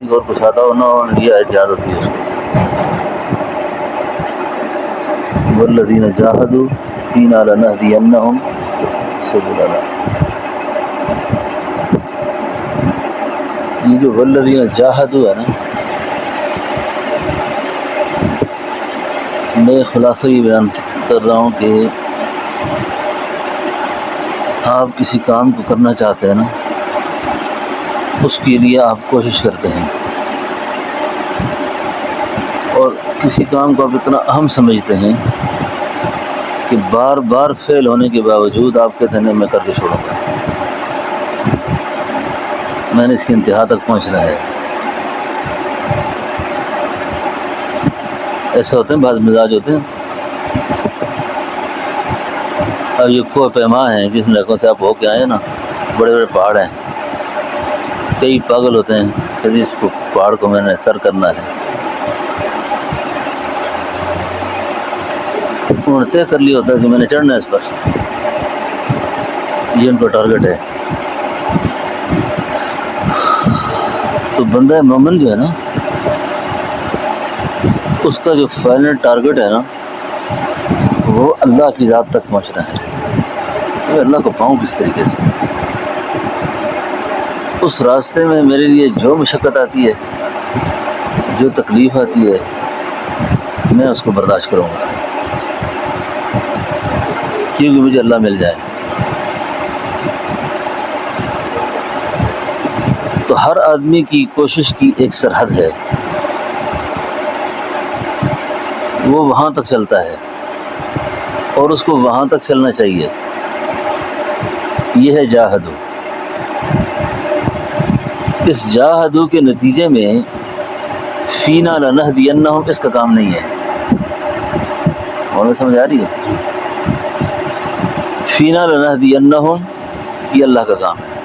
اور کچھ آتا ہو نہ ہو، یہ آیت یاد ہوتی ہے اس کو، والذین جاہدوا فینا لنہدینہم سبلنا۔ یہ جو والذین جاہدوا ہے نا، میں خلاصہ یہ بیان کر رہا ہوں کہ آپ کسی کام کو کرنا چاہتے ہیں نا، اس کے لیے آپ کوشش کرتے ہیں، اور کسی کام کو آپ اتنا اہم سمجھتے ہیں کہ بار بار فیل ہونے کے باوجود آپ کہتے ہیں میں کر کے چھوڑوں گا، میں نے اس کی انتہا تک پہنچنا ہے۔ ایسا ہوتے ہیں، بعض مزاج ہوتے ہیں۔ اب یہ کوہ پیما ہیں جس علاقوں سے آپ ہو کے آئے نا، بڑے بڑے پہاڑ ہیں، کئی پاگل ہوتے ہیں کہ اس کو پہاڑ کو میں نے سر کرنا ہے، انہوں نے طے کر لیا ہوتا ہے کہ میں نے چڑھنا ہے اس پر، یہ ان کا ٹارگٹ ہے۔ تو بندہ مومن جو ہے نا، اس کا جو فائنل ٹارگٹ ہے نا، وہ اللہ کی ذات تک پہنچنا ہے۔ میں اللہ کو پاؤں کس طریقے سے، اس راستے میں میرے لیے جو مشقت آتی ہے، جو تکلیف آتی ہے، میں اس کو برداشت کروں گا، کیونکہ مجھے اللہ مل جائے۔ تو ہر آدمی کی کوشش کی ایک سرحد ہے، وہ وہاں تک چلتا ہے اور اس کو وہاں تک چلنا چاہیے۔ یہ ہے جاہدو۔ اس جاہدو کے نتیجے میں فینا لنہدینہم اس کا کام نہیں ہے، اور سمجھ آ رہی ہے؟ فینا لنہدینہم یہ اللہ کا کام ہے۔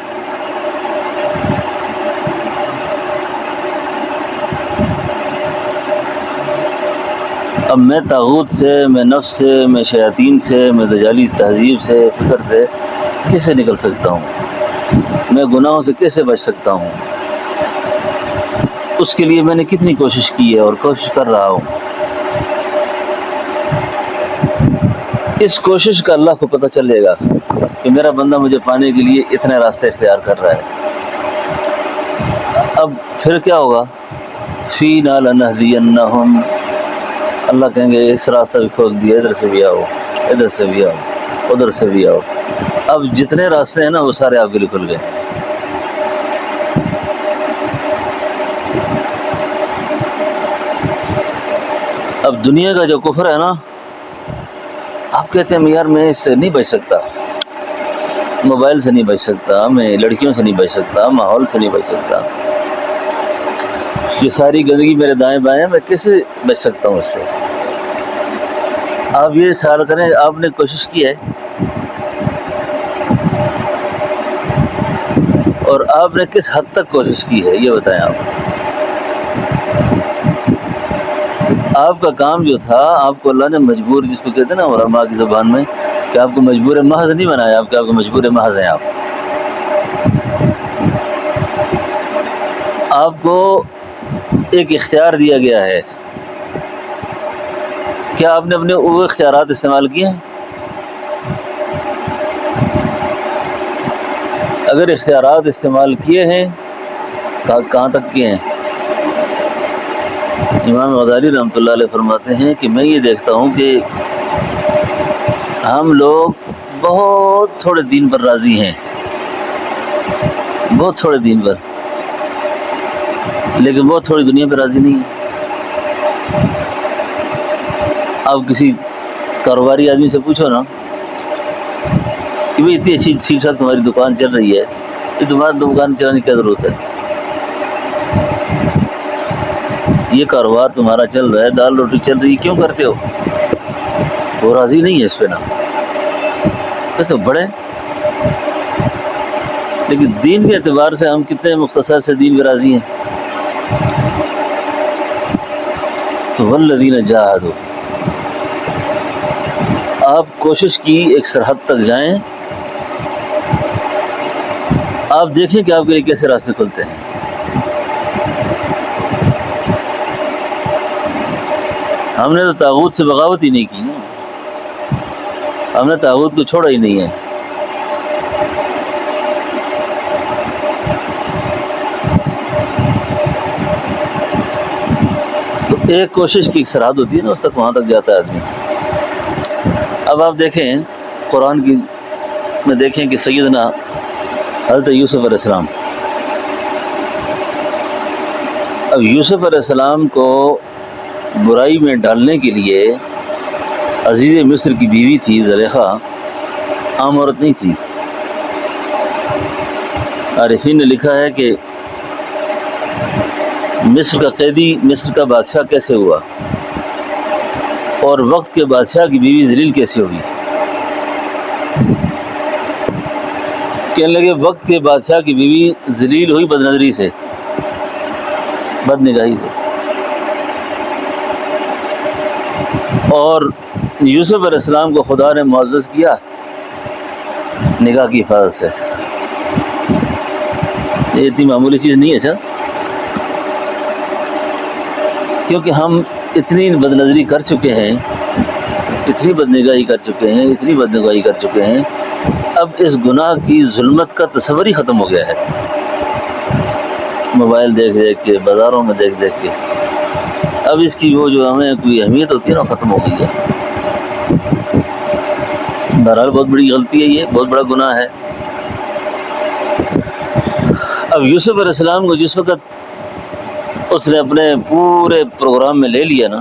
اب میں طاغوت سے، میں نفس سے، میں شیاطین سے، میں دجالی تہذیب سے، فکر سے کیسے نکل سکتا ہوں؟ میں گناہوں سے کیسے بچ سکتا ہوں؟ اس کے لیے میں نے کتنی کوشش کی ہے اور کوشش کر رہا ہوں۔ اس کوشش کا اللہ کو پتہ چلے گا کہ میرا بندہ مجھے پانے کے لیے اتنے راستے اختیار کر رہا ہے۔ اب پھر کیا ہوگا؟ فینا لنہدینہم، اللہ کہیں گے اس راستہ بھی کھول دیا، ادھر سے بھی آؤ، ادھر سے بھی آؤ، ادھر سے بھی آؤ۔ اب جتنے راستے ہیں نا وہ سارے آپ کے لیے کھل گئے۔ اب دنیا کا جو کفر ہے نا، آپ کہتے ہیں یار میں اس سے نہیں بچ سکتا، موبائل سے نہیں بچ سکتا، میں لڑکیوں سے نہیں بچ سکتا، ماحول سے نہیں بچ سکتا، یہ ساری گندگی میرے دائیں بائیں، میں کیسے بچ سکتا ہوں اس سے؟ آپ یہ خیال کریں آپ نے کوشش کی ہے، اور آپ نے کس حد تک کوشش کی ہے یہ بتائیں۔ آپ کا کام جو تھا، آپ کو اللہ نے مجبور، جس کو کہتے ہیں نا علماء کی زبان میں، کہ آپ کو مجبور محض نہیں بنایا، آپ کو مجبور محض ہیں۔ آپ کو ایک اختیار دیا گیا ہے، کیا آپ نے اپنے وہ اختیارات استعمال کیے ہیں؟ اگر اختیارات استعمال کیے ہیں، کہاں تک کیے ہیں؟ امام غزالی رحمۃ اللہ علیہ فرماتے ہیں کہ میں یہ دیکھتا ہوں کہ ہم لوگ بہت تھوڑے دین پر راضی ہیں، بہت تھوڑے دین پر، لیکن بہت تھوڑی دنیا پہ راضی نہیں ہے۔ آپ کسی کاروباری آدمی سے پوچھو نا کہ بھئی اتنی اچھی ٹھیک ٹھاک تمہاری دکان چل رہی ہے، کہ تمہاری دکان چلانے کی کیا ضرورت ہے؟ یہ کاروبار تمہارا چل رہا ہے، دال روٹی چل رہی ہے، کیوں کرتے ہو؟ وہ راضی نہیں ہے اس پہ نا، تو بڑے، لیکن دین کے اعتبار سے ہم کتنے مختصر سے دین پہ راضی ہیں؟ تو والذین جاہدوا، آپ کوشش کی ایک سرحد تک جائیں، آپ دیکھیں کہ آپ کے لیے کیسے راستے کھلتے ہیں۔ ہم نے تو طاغوت سے بغاوت ہی نہیں کی نا، ہم نے طاغوت کو چھوڑا ہی نہیں ہے۔ تو ایک کوشش کی ایک سرحد ہوتی ہے نا، اس تک وہاں تک جاتا ہے آدمی۔ اب آپ دیکھیں قرآن کی میں دیکھیں کہ سیدنا حضرت یوسف علیہ السلام، اب یوسف علیہ السلام کو برائی میں ڈالنے کے لیے عزیز مصر کی بیوی تھی زلیخا، عام عورت نہیں تھی۔ عارفین نے لکھا ہے کہ مصر کا قیدی مصر کا بادشاہ کیسے ہوا، اور وقت کے بادشاہ کی بیوی ذلیل کیسے ہوئی۔ کہنے لگے وقت کے بادشاہ کی بیوی ذلیل ہوئی بد نظری سے، بد نگاہی سے، اور یوسف علیہ السلام کو خدا نے معزز کیا نگاہ کی حفاظت سے۔ یہ اتنی معمولی چیز نہیں ہے اچھا، کیونکہ ہم اتنی بد نظری کر چکے ہیں، اتنی بد نگاہی کر چکے ہیں، اتنی بد نگاہی کر چکے ہیں، اب اس گناہ کی ظلمت کا تصور ہی ختم ہو گیا ہے۔ موبائل دیکھ دیکھ کے، بازاروں میں دیکھ دیکھ کے، اب اس کی وہ جو ہمیں کوئی اہمیت ہوتی ہے نا، ختم ہو گئی ہے۔ بہرحال بہت بڑی غلطی ہے، یہ بہت بڑا گناہ ہے۔ اب یوسف علیہ السلام کو جس وقت اس نے اپنے پورے پروگرام میں لے لیا نا،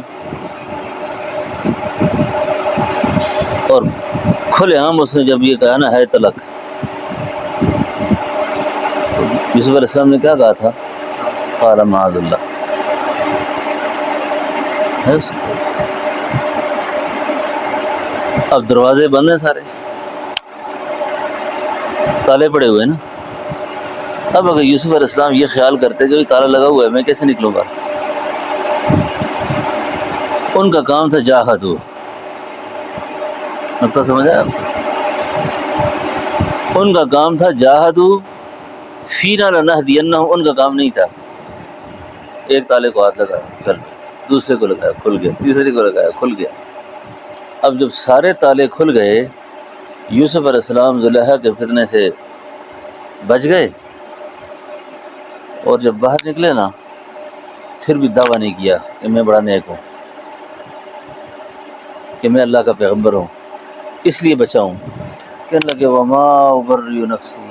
اور کھلے عام اس نے جب یہ کہا نا ہے طلق، یوسف علیہ السلام نے کیا کہا تھا؟ قال معاذ اللہ۔ اب دروازے بند ہیں، سارے تالے پڑے ہوئے نا۔ اب اگر یوسف علیہ السلام یہ خیال کرتے کہ تالا لگا ہوا ہے، میں کیسے نکلوں گا؟ ان کا کام تھا جاہدو، نقطہ سمجھا آپ؟ ان کا کام تھا جاہدو فینا لنہدینہم، ان کا کام نہیں تھا ایک تالے کو ہاتھ لگایا چل، دوسرے کو لگایا کھل گیا، تیسرے کو لگایا کھل گیا۔ اب جب سارے تالے کھل گئے، یوسف علیہ السلام زلیخا کے فتنے سے بچ گئے، اور جب باہر نکلے نا، پھر بھی دعویٰ نہیں کیا کہ میں بڑا نیک ہوں، کہ میں اللہ کا پیغمبر ہوں، اس لیے بچا ہوں۔ کہنے لگے وما ابرئ نفسی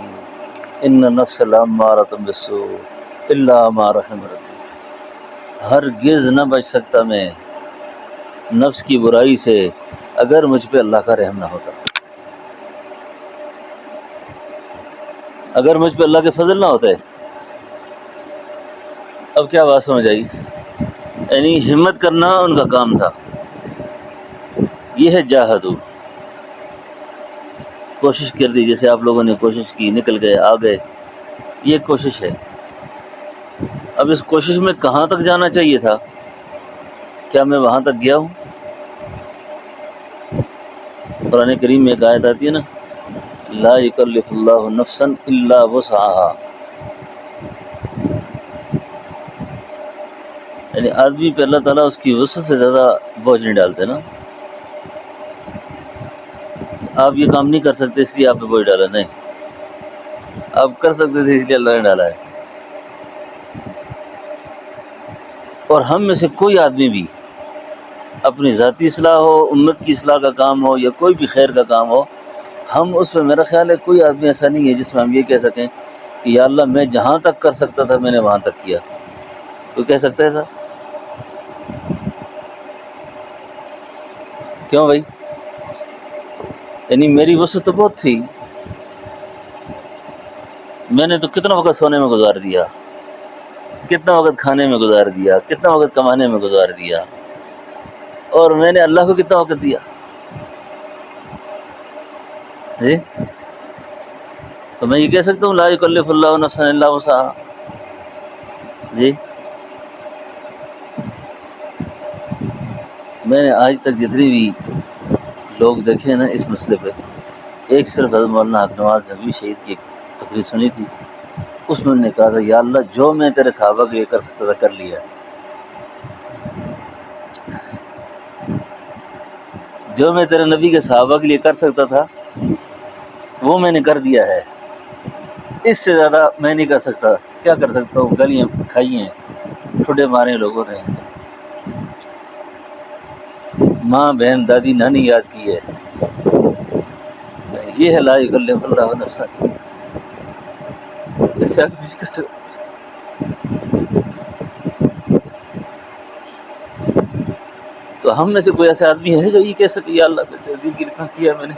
ان النفس لامارۃ بالسوء الا ما رحم ربی، ہرگز نہ بچ سکتا میں نفس کی برائی سے اگر مجھ پہ اللہ کا رحم نہ ہوتا، اگر مجھ پہ اللہ کے فضل نہ ہوتے۔ اب کیا بات سمجھ آئی؟ یعنی ہمت کرنا ان کا کام تھا، یہ ہے جاہدو، کوشش کر دی، جیسے آپ لوگوں نے کوشش کی، نکل گئے، آ گئے، یہ کوشش ہے۔ اب اس کوشش میں کہاں تک جانا چاہیے تھا؟ کیا میں وہاں تک گیا ہوں؟ قرآن کریم میں ایک آیت آتی ہے نا، لا یکلف اللہ نفسا الا وسعها، یعنی آدمی پہ اللہ تعالیٰ اس کی وسعت سے زیادہ بوجھ نہیں ڈالتے نا۔ آپ یہ کام نہیں کر سکتے اس لیے آپ پہ بوجھ ڈالا، نہیں، آپ کر سکتے تھے اس لیے اللہ نے ڈالا ہے۔ اور ہم میں سے کوئی آدمی بھی اپنی ذاتی اصلاح ہو، امت کی اصلاح کا کام ہو، یا کوئی بھی خیر کا کام ہو، ہم اس میں، میرا خیال ہے کوئی آدمی ایسا نہیں ہے جس میں ہم یہ کہہ سکیں کہ یا اللہ میں جہاں تک کر سکتا تھا میں نے وہاں تک کیا۔ کوئی کہہ سکتا ہے ایسا؟ کیوں بھائی؟ یعنی میری وسعت تو بہت تھی، میں نے تو کتنا وقت سونے میں گزار دیا، کتنا وقت کھانے میں گزار دیا، کتنا وقت کمانے میں گزار دیا، اور میں نے اللہ کو کتنا وقت دیا؟ جی، تو میں یہ کہہ سکتا ہوں لا یکلف اللہ نفسا الا وسعها؟ جی، میں نے آج تک جتنی بھی لوگ دیکھے نا اس مسئلے پہ، ایک صرف حضرت مولانا حق نواز جنگوی شہید کی تقریر سنی تھی، اس میں انہوں نے کہا تھا یا اللہ جو میں تیرے صحابہ کے لیے کر سکتا تھا کر لیا۔ جو میں تیرے نبی کے صحابہ کے لیے کر سکتا تھا وہ میں نے کر دیا ہے، اس سے زیادہ میں نہیں کر سکتا۔ کیا کر سکتا ہوں؟ گلیاں کھائی ہیں، ٹھڈے مارے لوگوں نے، ماں بہن دادی نانی یاد کی ہے، یہ ہے لا یکلف اللہ نفسا، اس سے آگے کچھ کر سکتا۔ تو ہم میں سے کوئی ایسا آدمی ہے جو یہ کہہ سکے یا اللہ تیرے دین کی اتنا کیا میں نے؟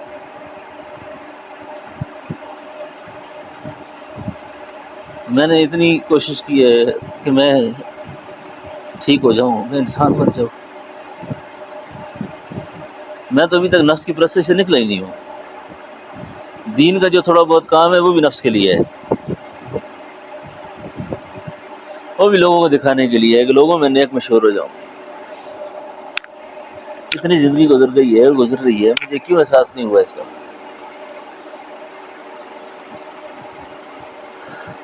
میں نے اتنی کوشش کی ہے کہ میں ٹھیک ہو جاؤں، میں انسان بن جاؤں، میں تو ابھی تک نفس کی پرستش سے نکلا ہی نہیں ہوں۔ دین کا جو تھوڑا بہت کام ہے وہ بھی نفس کے لیے ہے، وہ بھی لوگوں کو دکھانے کے لیے ہے کہ لوگوں میں نیک مشہور ہو جاؤں۔ اتنی زندگی گزر گئی ہے، گزر رہی ہے، مجھے کیوں احساس نہیں ہوا اس کا؟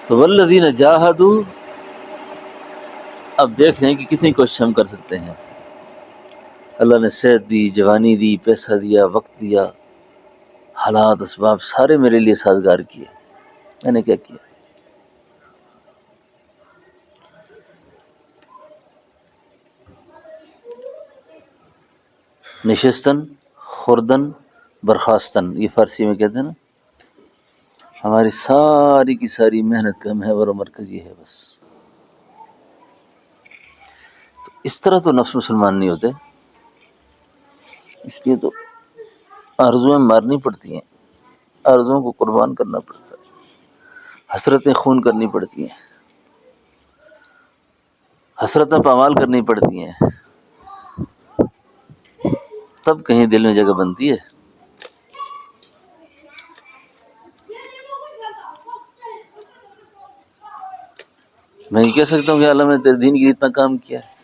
تو والذین جاہدوا، اب دیکھ لیں کہ کتنی کوشش ہم کر سکتے ہیں۔ اللہ نے صحت دی، جوانی دی، پیسہ دیا، وقت دیا، حالات اسباب سارے میرے لیے سازگار کیے، میں نے کیا کیا؟ نشستن، خوردن، برخاستن، یہ فارسی میں کہتے ہیں نا۔ ہماری ساری کی ساری محنت کا محور و مرکز یہ ہے بس۔ تو اس طرح تو نفس مسلمان نہیں ہوتے، اس لیے تو آرزویں مارنی پڑتی ہیں، آرزوؤں کو قربان کرنا پڑتا ہے، حسرتیں خون کرنی پڑتی ہیں، حسرتیں پامال کرنی پڑتی ہیں، تب کہیں دل میں جگہ بنتی ہے۔ میں یہ کہہ سکتا ہوں کہ اللہ نے تیرے دین کے لیے اتنا کام کیا ہے،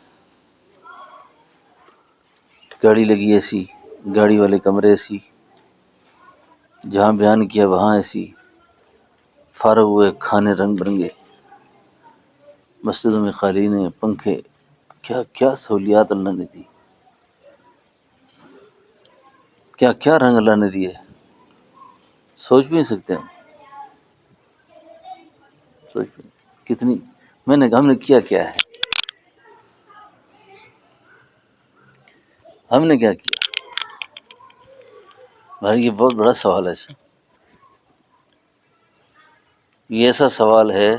گاڑی لگی ایسی، گاڑی والے کمرے ایسی، جہاں بیان کیا وہاں ایسی، فارغ ہوئے کھانے رنگ برنگے، مسجدوں میں قالینیں، پنکھے، کیا کیا سہولیات اللہ نے دی، کیا کیا رنگ اللہ نے دیے، سوچ بھی نہیں سکتے ہم، سوچ بھی نہیں۔ کتنی میں نے کہا ہم نے کیا کیا ہے، ہم نے کیا کیا؟ بھائی یہ بہت بڑا سوال ہے، یہ ایسا سوال ہے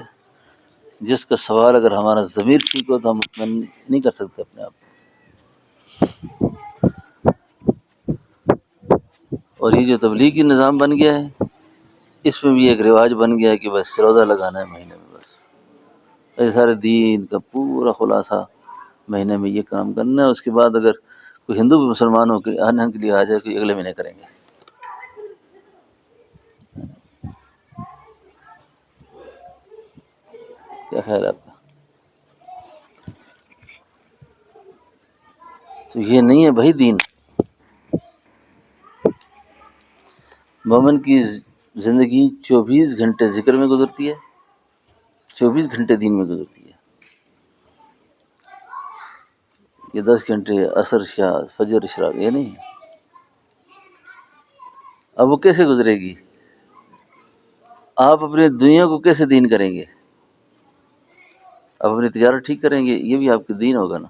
جس کا سوال اگر ہمارا ضمیر ٹھیک ہو تو ہم مطمئن نہیں کر سکتے اپنے آپ کو۔ اور یہ جو تبلیغی نظام بن گیا ہے، اس میں بھی ایک رواج بن گیا ہے کہ بس روزہ لگانا ہے مہینے میں، بس یہ سارے دین کا پورا خلاصہ مہینے میں یہ کام کرنا ہے، اس کے بعد اگر کوئی ہندو بھی مسلمانوں کے آنے کے لیے آ جائے تو اگلے مہینے کریں گے۔ کیا خیال ہے آپ کا؟ تو یہ نہیں ہے بھائی دین۔ مومن کی زندگی 24 گھنٹے ذکر میں گزرتی ہے، 24 گھنٹے دین میں گزرتی ہے۔ یہ 10 گھنٹے عصر شاہ فجر اشراق یہ نہیں ہے۔ اب وہ کیسے گزرے گی؟ آپ اپنی دنیا کو کیسے دین کریں گے؟ آپ اپنی تجارت ٹھیک کریں گے، یہ بھی آپ کے دین ہوگا نا۔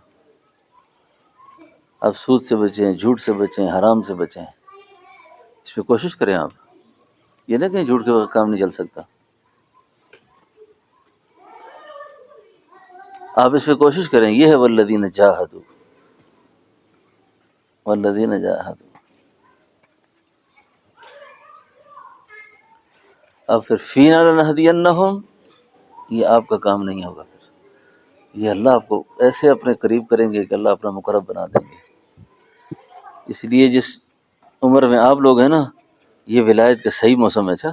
آپ سود سے بچیں، جھوٹ سے بچیں، حرام سے بچیں، اس پہ کوشش کریں آپ۔ یہ نہ کہ جھوٹ کے وقت کام نہیں چل سکتا، آپ اس پہ کوشش کریں۔ یہ ہے والذین جاہدوا، والذین جاہدوا۔ اب پھر فینا لنہدینہم، یہ آپ کا کام نہیں ہوگا، پھر یہ اللہ آپ کو ایسے اپنے قریب کریں گے کہ اللہ اپنا مقرب بنا دیں گے۔ اس لیے جس عمر میں آپ لوگ ہیں نا، یہ ولایت کا صحیح موسم ہے۔ اچھا،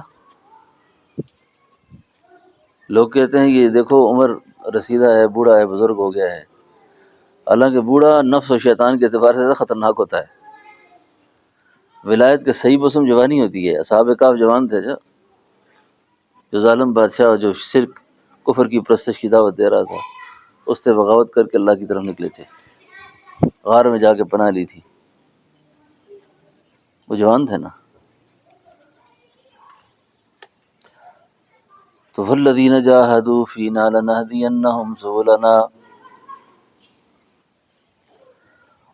لوگ کہتے ہیں کہ دیکھو عمر رسیدہ ہے، بوڑھا ہے، بزرگ ہو گیا ہے، حالانکہ بوڑھا نفس و شیطان کے اعتبار سے زیادہ خطرناک ہوتا ہے۔ ولایت کا صحیح موسم جوانی ہوتی ہے۔ اصحاب کہف جوان تھے، جو ظالم بادشاہ جو شرک کفر کی پرستش کی دعوت دے رہا تھا، اس سے بغاوت کر کے اللہ کی طرف نکلے تھے، غار میں جا کے پناہ لی تھی۔ وہ جوان تھے نا. تو والذین جاہدوا فینا لنہدینہم سبلنا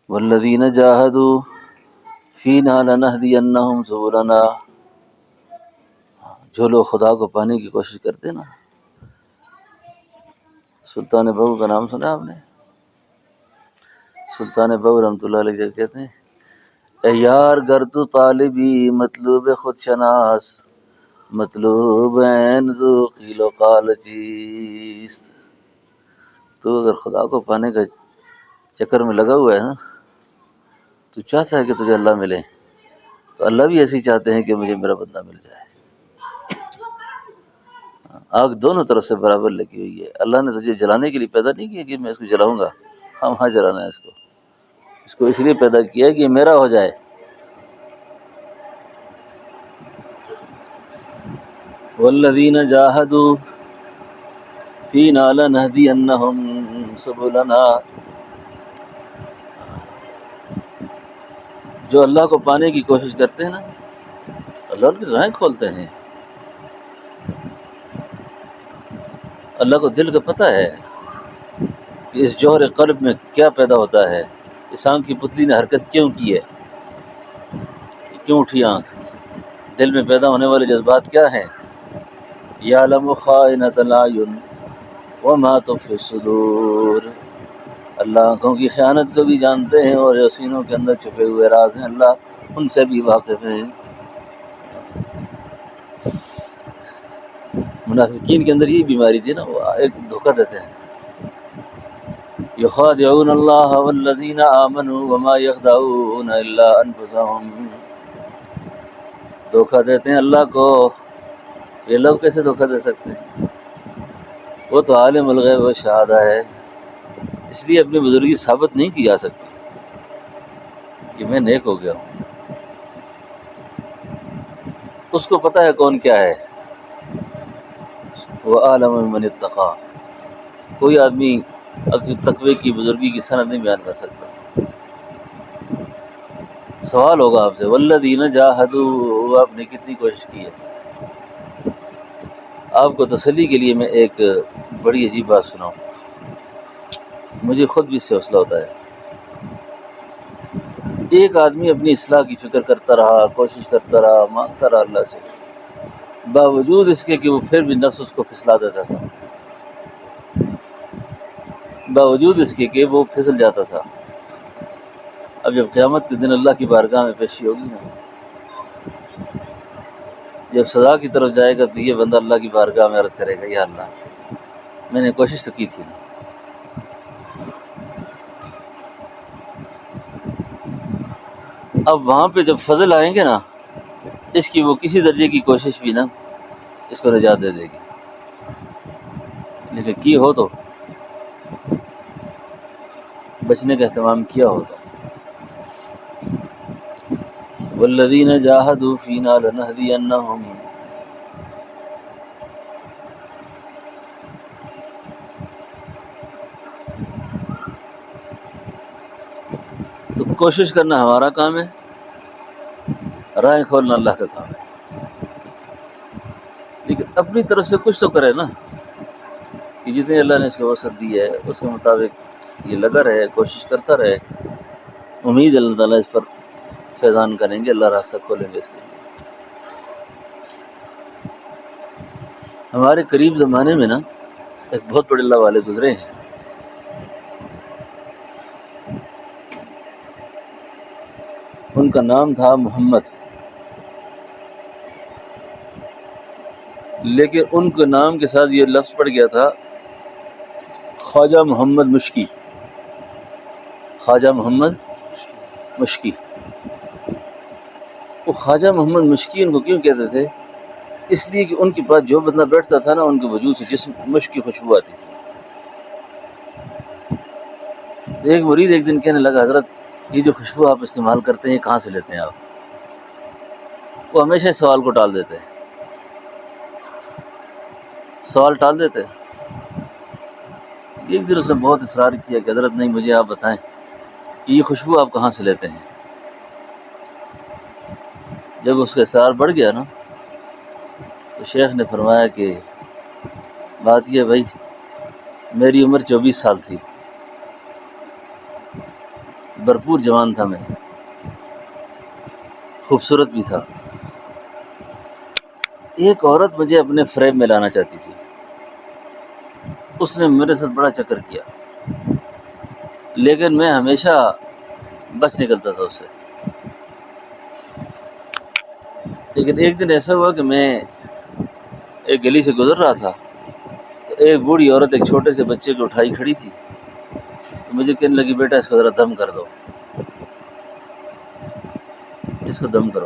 والذین جاہدوا فینا لنہدینہم سبلنا. جو لوگ خدا کو پانے کی کوشش کرتے نا. سلطان بہو کا نام سنا آپ نے؟ سلطان بہو رحمۃ اللہ علیہ جب کہتے ہیں اے یار گر تو طالبی مطلوب خود شناس مطلوب عین ذو قیل و قال چیست. تو اگر خدا کو پانے کا چکر میں لگا ہوا ہے نا، تو چاہتا ہے کہ تجھے اللہ ملے، تو اللہ بھی ایسے ہی چاہتے ہیں کہ مجھے میرا بندہ مل جائے. آگ دونوں طرف سے برابر لگی ہوئی ہے. اللہ نے تجھے جلانے کے لیے پیدا نہیں کیا کہ میں اس کو جلاؤں گا، ہاں جلانا ہے اس کو اس لیے پیدا کیا ہے کہ یہ میرا ہو جائے. والذین جاہدوا فینا لنہدینہم سبلنا. جو اللہ کو پانے کی کوشش کرتے ہیں نا، اللہ ان کی راہیں کھولتے ہیں. اللہ کو دل کا پتہ ہے کہ اس جوہر قلب میں کیا پیدا ہوتا ہے، اس آنکھ کی پتلی نے حرکت کیوں کی ہے، کیوں اٹھی آنکھ، دل میں پیدا ہونے والے جذبات کیا ہیں. یعلم خائنۃ الاعین وما تخفی الصدور. اللہ آنکھوں کی خیانت کو بھی جانتے ہیں اور جو سینوں کے اندر چھپے ہوئے راز ہیں اللہ ان سے بھی واقف ہیں. منافقین کے اندر یہ بیماری تھی نا، وہ ایک دھوکہ دیتے ہیں. یخادعون اللہ والذین آمنوا وما یخدعون الا انفسهم. دھوکہ دیتے ہیں اللہ کو. یہ لوگ کیسے دھوکہ دے سکتے ہیں؟ وہ تو عالم الغیب و شہادہ ہے، اس لیے اپنی بزرگی ثابت نہیں کی جا سکتی کہ میں نیک ہو گیا ہوں. اس کو پتہ ہے کون کیا ہے. وہ عالم من اتقا. کوئی آدمی تقوی کی بزرگی کی سند نہیں بیان کر سکتا. سوال ہوگا آپ سے والذین جاہدوا، آپ نے کتنی کوشش کی ہے؟ آپ کو تسلی کے لیے میں ایک بڑی عجیب بات سناؤں. مجھے خود بھی اس سے حوصلہ ہوتا ہے. ایک آدمی اپنی اصلاح کی فکر کرتا رہا، کوشش کرتا رہا، مانگتا رہا اللہ سے، باوجود اس کے کہ وہ پھر بھی نفس اس کو پھسلا دیتا تھا، باوجود اس کے کہ وہ پھسل جاتا تھا. اب جب قیامت کے دن اللہ کی بارگاہ میں پیشی ہوگی نا، جب سزا کی طرف جائے گا تو یہ بندہ اللہ کی بارگاہ میں عرض کرے گا یا اللہ میں نے کوشش تو کی تھی نا. اب وہاں پہ جب فضل آئیں گے نا، اس کی وہ کسی درجے کی کوشش بھی نا اس کو نجات دے دے گی. لیکن کی ہو تو بچنے کا اہتمام کیا ہوگا. والذین جاہدوا فینا لنہدینہم. تو کوشش کرنا ہمارا کام ہے، راہیں کھولنا اللہ کا کام ہے. لیکن اپنی طرف سے کچھ تو کرے نا، کہ جتنے اللہ نے اس کو وسعت دی ہے اس کے مطابق یہ لگا رہے، کوشش کرتا رہے. امید اللہ تعالیٰ اس پر فیضان کریں گے، اللہ راستہ کھولیں گے اس کے لیے. ہمارے قریب زمانے میں نا ایک بہت بڑے اللہ والے گزرے ہیں. ان کا نام تھا محمد، لیکن ان کے نام کے ساتھ یہ لفظ پڑ گیا تھا خواجہ محمد مشکی. خواجہ محمد مشکی. وہ خواجہ محمد مشکی ان کو کیوں کہتے تھے؟ اس لیے کہ ان کے پاس جو بندہ بیٹھتا تھا نا، ان کے وجود سے جسم مشک کی خوشبو آتی تھی. تو ایک مرید ایک دن کہنے لگا حضرت یہ جو خوشبو آپ استعمال کرتے ہیں یہ کہاں سے لیتے ہیں آپ؟ وہ ہمیشہ سوال کو ٹال دیتے ہیں، سوال ٹال دیتے. ایک دن اس نے بہت اصرار کیا کہ حضرت نہیں، مجھے آپ بتائیں کہ یہ خوشبو آپ کہاں سے لیتے ہیں. جب اس کا اصرار بڑھ گیا نا تو شیخ نے فرمایا کہ بات یہ بھائی، میری عمر 24 سال تھی، بھرپور جوان تھا، میں خوبصورت بھی تھا، ایک عورت مجھے اپنے فریب میں لانا چاہتی تھی، اس نے میرے ساتھ بڑا چکر کیا، لیکن میں ہمیشہ بچ نکلتا تھا اس سے۔ لیکن ایک دن ایسا ہوا کہ میں ایک گلی سے گزر رہا تھا تو ایک بوڑھی عورت ایک چھوٹے سے بچے کو اٹھائی کھڑی تھی، تو مجھے کہنے لگی بیٹا اس کو ذرا دم کر دو، اس کو دم کرو۔